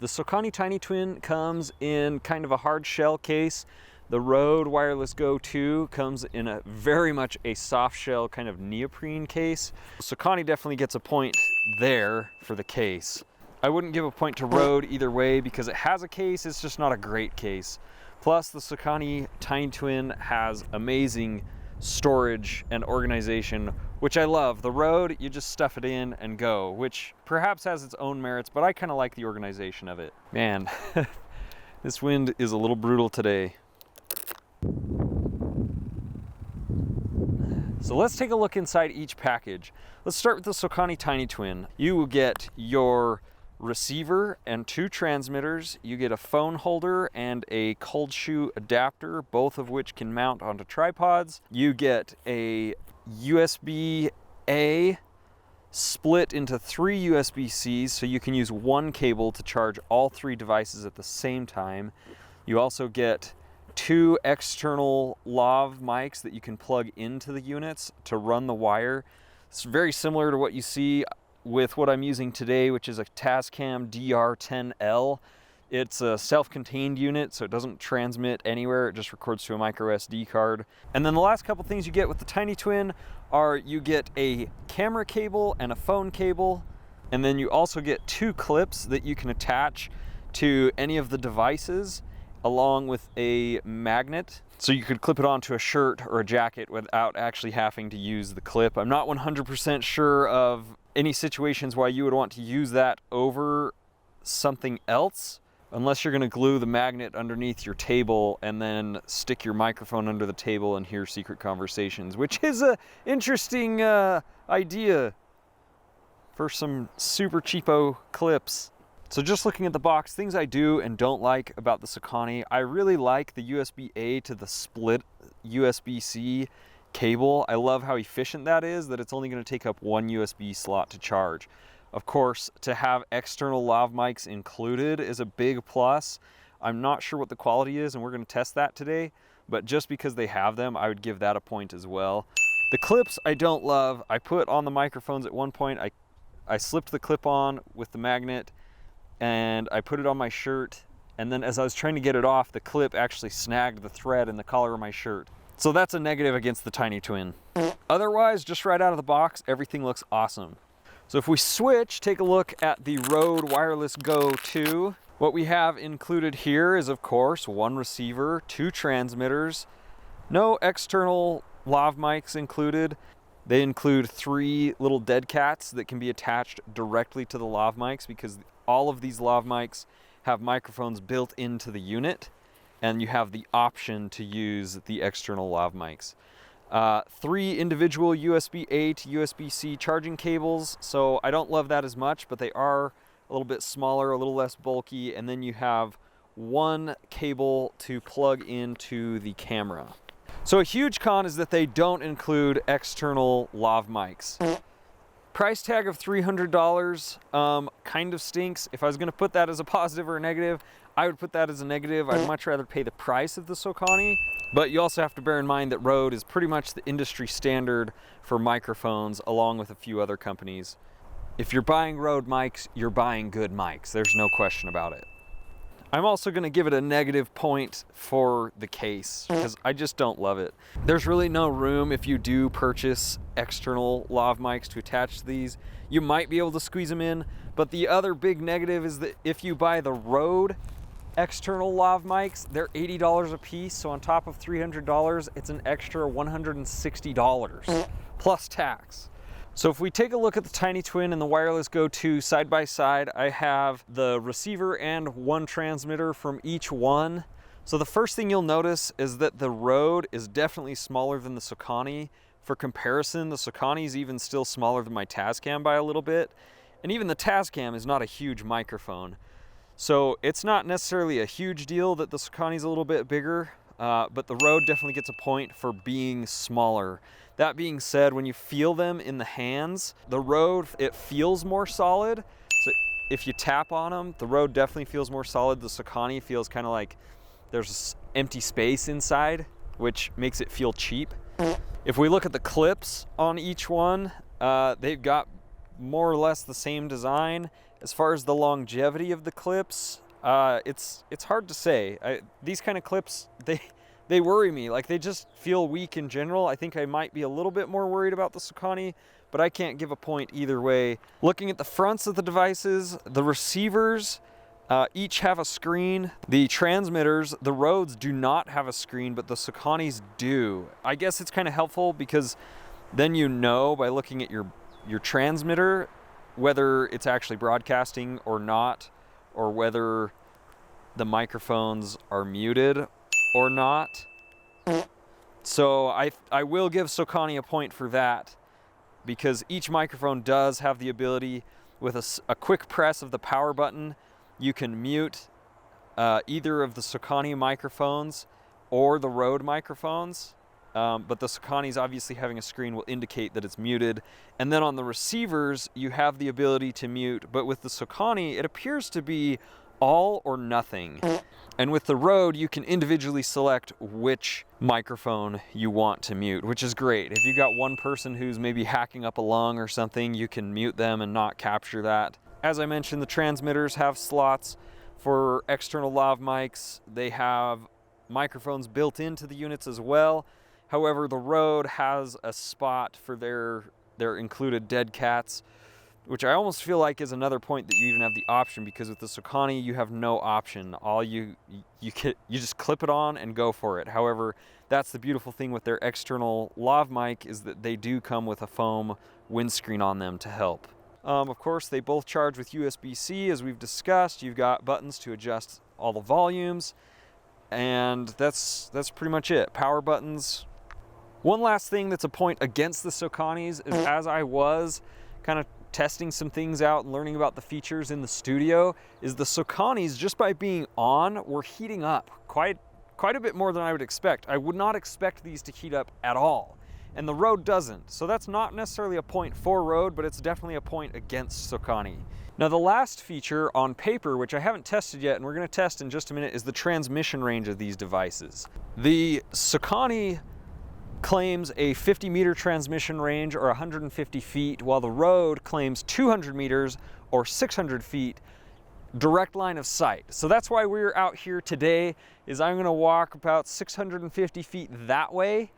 The Sokani Tiny Twin comes in kind of a hard shell case. The Rode Wireless Go 2 comes in a very much a soft shell kind of neoprene case. Sokani definitely gets a point there for the case. I wouldn't give a point to Rode either way because it has a case, it's just not a great case. Plus the Sokani Tiny Twin has amazing storage and organization, which I love. The Rode, you just stuff it in and go, which perhaps has its own merits, but I kind of like the organization of it. Man, this wind is a little brutal today. So let's take a look inside each package. Let's start with the Sokani Tiny Twin. You will get your receiver and 2 transmitters. You get a phone holder and a cold shoe adapter, both of which can mount onto tripods. You get a USB-A split into 3 USB-Cs, so you can use one cable to charge all 3 devices at the same time. You also get 2 external lav mics that you can plug into the units to run the wire. It's very similar to what you see with what I'm using today, which is a Tascam DR10L. It's a self-contained unit, so it doesn't transmit anywhere. It just records to a micro SD card. And then the last couple things you get with the Tiny Twin are you get a camera cable and a phone cable, and then you also get 2 clips that you can attach to any of the devices along with a magnet. So you could clip it onto a shirt or a jacket without actually having to use the clip. I'm not 100% sure of any situations why you would want to use that over something else, unless you're going to glue the magnet underneath your table and then stick your microphone under the table and hear secret conversations, which is a interesting idea for some super cheapo clips. So just looking at the box, things I do and don't like about the Sokani, I really like the USB-A to the split USB-C cable. I love how efficient that is, that it's only going to take up 1 USB slot to charge. Of course, to have external lav mics included is a big plus. I'm not sure what the quality is, and we're going to test that today, but just because they have them, I would give that a point as well. The clips I don't love. I put on the microphones at one point, I slipped the clip on with the magnet, and I put it on my shirt, and then as I was trying to get it off, the clip actually snagged the thread in the collar of my shirt. So that's a negative against the Tiny Twin. Otherwise, just right out of the box, everything looks awesome. So if we switch, take a look at the Rode Wireless Go 2. What we have included here is, of course, 1 receiver, 2 transmitters, no external lav mics included. They include 3 little dead cats that can be attached directly to the lav mics because all of these lav mics have microphones built into the unit, and you have the option to use the external lav mics. 3 individual USB-A to USB-C charging cables, so I don't love that as much, but they are a little bit smaller, a little less bulky, and then you have 1 cable to plug into the camera. So a huge con is that they don't include external lav mics. Price tag of $300 kind of stinks. If I was going to put that as a positive or a negative, I would put that as a negative. I'd much rather pay the price of the Sokani, but you also have to bear in mind that Rode is pretty much the industry standard for microphones, along with a few other companies. If you're buying Rode mics, you're buying good mics. There's no question about it. I'm also going to give it a negative point for the case because I just don't love it. There's really no room if you do purchase external lav mics to attach to these. You might be able to squeeze them in, but the other big negative is that if you buy the Rode external lav mics, they're $80 a piece, so on top of $300, it's an extra $160 plus tax. So if we take a look at the Tiny Twin and the Wireless Go 2 side by side, I have the receiver and 1 transmitter from each one. So the first thing you'll notice is that the Rode is definitely smaller than the Sokani. For comparison, the Sokani is even still smaller than my Tascam by a little bit. And even the Tascam is not a huge microphone. So it's not necessarily a huge deal that the Sokani is a little bit bigger, but the Rode definitely gets a point for being smaller. That being said, when you feel them in the hands, the Rode, it feels more solid. So if you tap on them, the Rode definitely feels more solid. The Sokani feels kind of like there's empty space inside, which makes it feel cheap. If we look at the clips on each one, they've got more or less the same design, As far as the longevity of the clips, it's hard to say. These kind of clips, they worry me. Like, they just feel weak in general. I think I might be a little bit more worried about the Sokani, but I can't give a point either way. Looking at the fronts of the devices, the receivers each have a screen. The transmitters, the Rodes do not have a screen, but the Sokanis do. I guess it's kind of helpful because then you know by looking at your transmitter whether it's actually broadcasting or not, or whether the microphones are muted or not. So I will give Sokani a point for that, because each microphone does have the ability, with a quick press of the power button, you can mute either of the Sokani microphones or the Rode microphones. But the Sokani's obviously having a screen will indicate that it's muted. And then on the receivers, you have the ability to mute, but with the Sokani, it appears to be all or nothing. And with the Rode, you can individually select which microphone you want to mute, which is great. If you got one person who's maybe hacking up a lung or something, you can mute them and not capture that. As I mentioned, the transmitters have slots for external lav mics. They have microphones built into the units as well. However, the Rode has a spot for their included dead cats, which I almost feel like is another point that you even have the option, because with the Sokani you have no option. All you just clip it on and go for it. However, that's the beautiful thing with their external lav mic, is that they do come with a foam windscreen on them to help. Of course, they both charge with USB-C, as we've discussed. You've got buttons to adjust all the volumes, and that's pretty much it. Power buttons. One last thing that's a point against the Sokanis is, as I was kind of testing some things out and learning about the features in the studio, is the Sokanis, just by being on, were heating up quite a bit more than I would expect. I would not expect these to heat up at all, and the Rode doesn't. So that's not necessarily a point for Rode, but it's definitely a point against Sokani. Now, the last feature on paper, which I haven't tested yet and we're going to test in just a minute, is the transmission range of these devices. The Sokani claims a 50-meter transmission range, or 150 feet, while the Rode claims 200 meters or 600 feet direct line of sight. So that's why we're out here today, is I'm gonna walk about 650 feet that way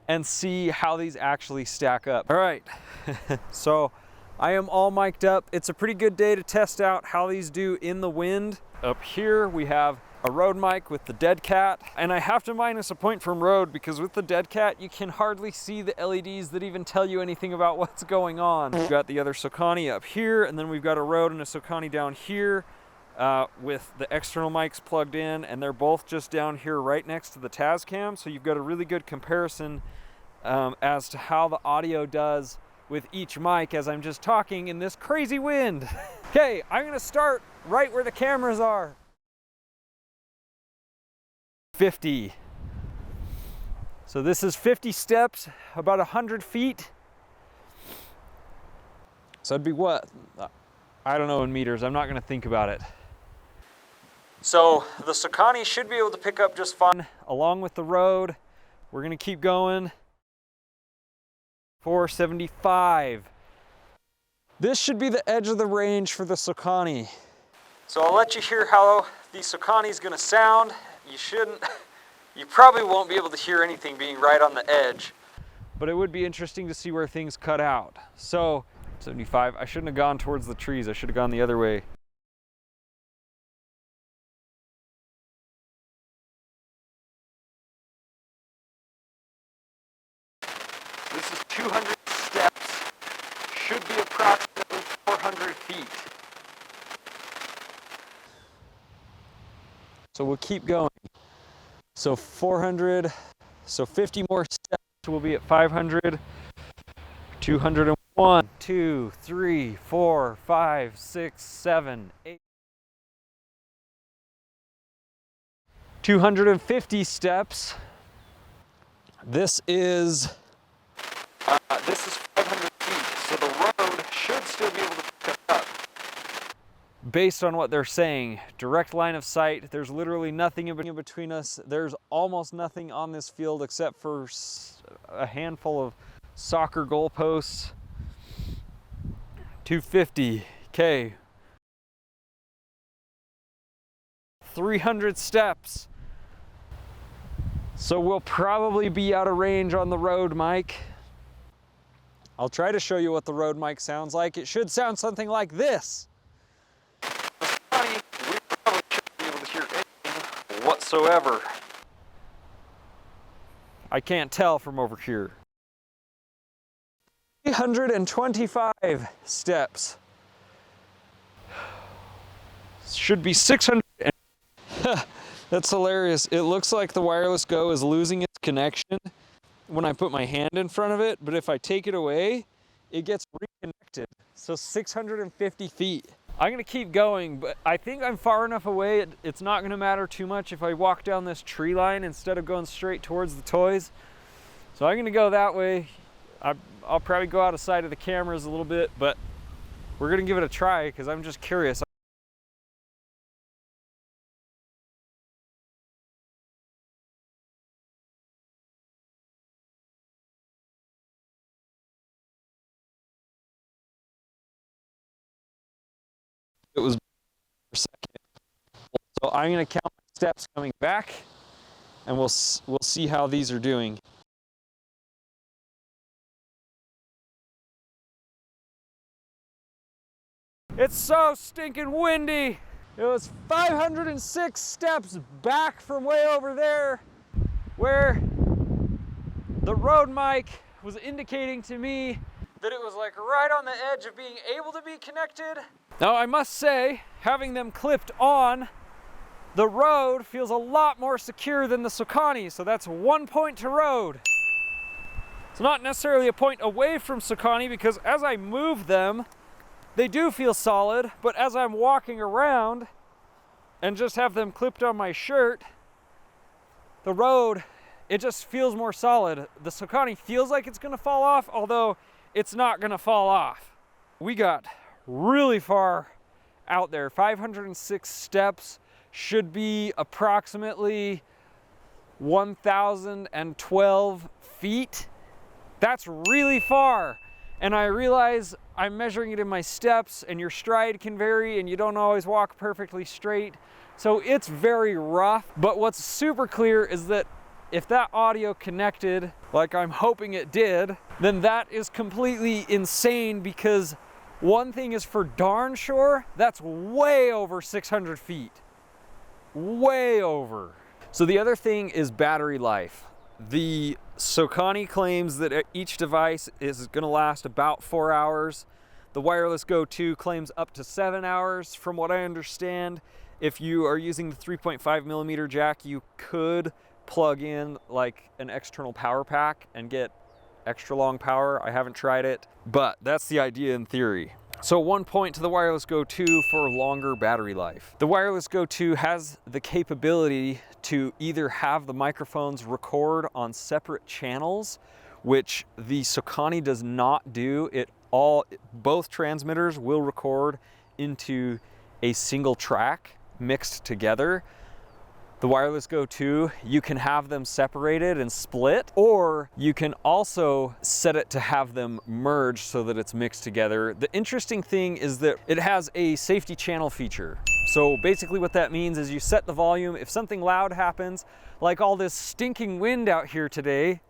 and see how these actually stack up. All right, so I am all mic'd up. It's a pretty good day to test out how these do in the wind. Up here we have a Rode mic with the dead cat, and I have to minus a point from Rode, because with the dead cat you can hardly see the LEDs that even tell you anything about what's going on. We've got the other Sokani up here, and then we've got a Rode and a Sokani down here with the external mics plugged in, and they're both just down here right next to the Tascam, so you've got a really good comparison as to how the audio does with each mic as I'm just talking in this crazy wind. Okay, I'm gonna start right where the cameras are. 50. So this is 50 steps, about 100 feet. So it'd be what? I don't know in meters. I'm not going to think about it. So the Sokani should be able to pick up just fine along with the Rode. We're going to keep going. 475. This should be the edge of the range for the Sokani. So I'll let you hear how the Sokani is going to sound. You probably won't be able to hear anything being right on the edge, but it would be interesting to see where things cut out. So 75, I shouldn't have gone towards the trees. I should have gone the other way. This is 200 steps, should be approximately 400 feet. So we'll keep going. So 400, so 50 more steps, we'll be at 500, 201, 2, 3, 4, 5, 6, 7, 8. 250 steps. This is 500 feet, so the Rode should still be able to pick up. Based on what they're saying, direct line of sight, there's literally nothing in between us. There's almost nothing on this field except for a handful of soccer goalposts. 250, Okay. 300 steps. So we'll probably be out of range on the Rode mic. I'll try to show you what the Rode mic sounds like. It should sound something like this. We probably shouldn't be able to hear anything whatsoever. I can't tell from over here. 325 steps. Should be 600. That's hilarious. It looks like the Wireless Go is losing its connection when I put my hand in front of it, but if I take it away, it gets reconnected. So 650 feet. I'm gonna keep going, but I think I'm far enough away, it's not gonna matter too much if I walk down this tree line instead of going straight towards the toys. So I'm gonna go that way. I'll probably go out of sight of the cameras a little bit, but we're gonna give it a try because I'm just curious. It was per second. So I'm gonna count my steps coming back and we'll see how these are doing. It's so stinking windy. It was 506 steps back from way over there where the Rode mic was indicating to me that it was like right on the edge of being able to be connected. Now I must say, having them clipped on, the Rode feels a lot more secure than the Sokani, so that's 1 point to Rode. It's not necessarily a point away from Sokani because as I move them, they do feel solid, but as I'm walking around and just have them clipped on my shirt, the Rode, it just feels more solid. The Sokani feels like it's gonna fall off, although it's not gonna fall off. We got really far out there. 506 steps should be approximately 1,012 feet. That's really far. And I realize I'm measuring it in my steps and your stride can vary and you don't always walk perfectly straight. So it's very rough, but what's super clear is that if that audio connected, like I'm hoping it did, then that is completely insane because one thing is for darn sure, that's way over 600 feet. Way over. So the other thing is battery life. The Sokani claims that each device is going to last about 4 hours. The Wireless Go 2 claims up to 7 hours. From what I understand, if you are using the 3.5 millimeter jack, you could plug in like an external power pack and get extra long power. I haven't tried it, but that's the idea in theory. So 1 point to the Wireless Go 2 for longer battery life. The Wireless Go 2 has the capability to either have the microphones record on separate channels, which the Sokani does not do. Both transmitters will record into a single track mixed together. The Wireless Go 2, you can have them separated and split, or you can also set it to have them merge so that it's mixed together. The interesting thing is that it has a safety channel feature. So basically what that means is you set the volume. If something loud happens, like all this stinking wind out here today,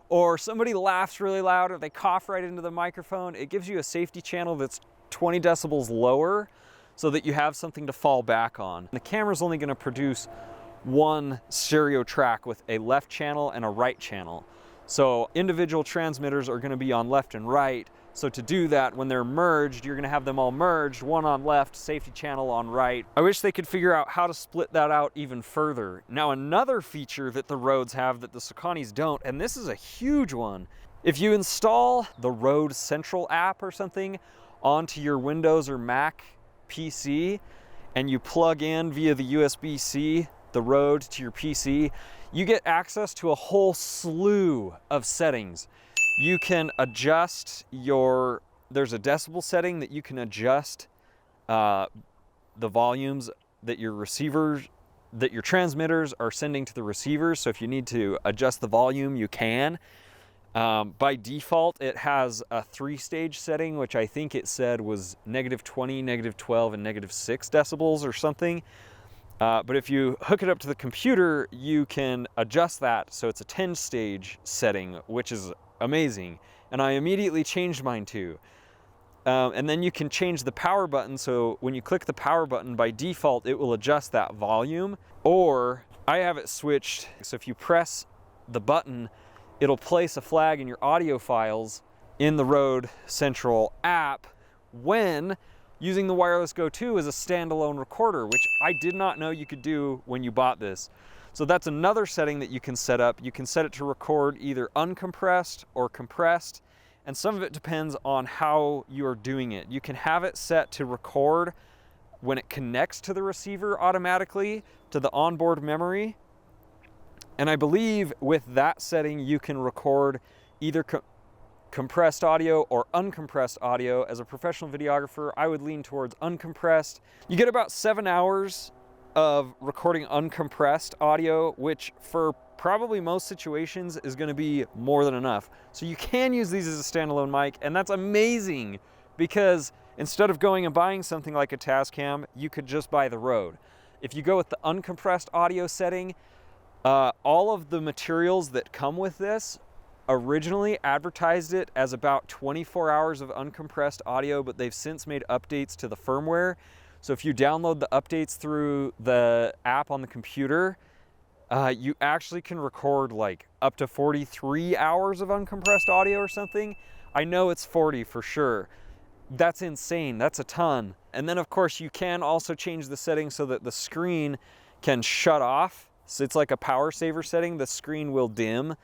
or somebody laughs really loud or they cough right into the microphone, it gives you a safety channel that's 20 decibels lower, so that you have something to fall back on. The camera's only gonna produce one stereo track with a left channel and a right channel. So individual transmitters are gonna be on left and right. So to do that, when they're merged, you're gonna have them all merged, one on left, safety channel on right. I wish they could figure out how to split that out even further. Now, another feature that the Rodes have that the Sokanis don't, and this is a huge one. If you install the Rode Central app or something onto your Windows or Mac PC and you plug in via the USB-C the Rode to your PC, you get access to a whole slew of settings. You can adjust there's a decibel setting that you can adjust the volumes that your transmitters are sending to the receivers. So if you need to adjust the volume, you can. By default, it has a 3-stage setting, which I think it said was -20, -12, and -6 decibels or something. But if you hook it up to the computer, you can adjust that so it's a 10-stage setting, which is amazing. And I immediately changed mine to. And then you can change the power button, so when you click the power button, by default, it will adjust that volume. Or I have it switched, so if you press the button, it'll place a flag in your audio files in the Rode Central app when using the Wireless Go 2 as a standalone recorder, which I did not know you could do when you bought this. So that's another setting that you can set up. You can set it to record either uncompressed or compressed, and some of it depends on how you're doing it. You can have it set to record when it connects to the receiver automatically to the onboard memory. And I believe with that setting, you can record either compressed audio or uncompressed audio. As a professional videographer, I would lean towards uncompressed. You get about 7 hours of recording uncompressed audio, which for probably most situations is going to be more than enough. So you can use these as a standalone mic, and that's amazing because instead of going and buying something like a Tascam, you could just buy the Rode. If you go with the uncompressed audio setting, all of the materials that come with this originally advertised it as about 24 hours of uncompressed audio, but they've since made updates to the firmware. So if you download the updates through the app on the computer, you actually can record like up to 43 hours of uncompressed audio or something. I know it's 40 for sure. That's insane, that's a ton. And then of course you can also change the settings so that the screen can shut off. So it's like a power saver setting. The screen will dim.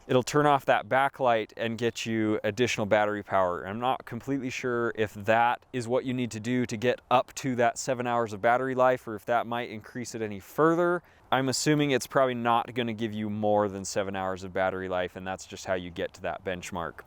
It'll turn off that backlight and get you additional battery power. I'm not completely sure if that is what you need to do to get up to that 7 hours of battery life, or if that might increase it any further. I'm assuming it's probably not going to give you more than 7 hours of battery life, and that's just how you get to that benchmark.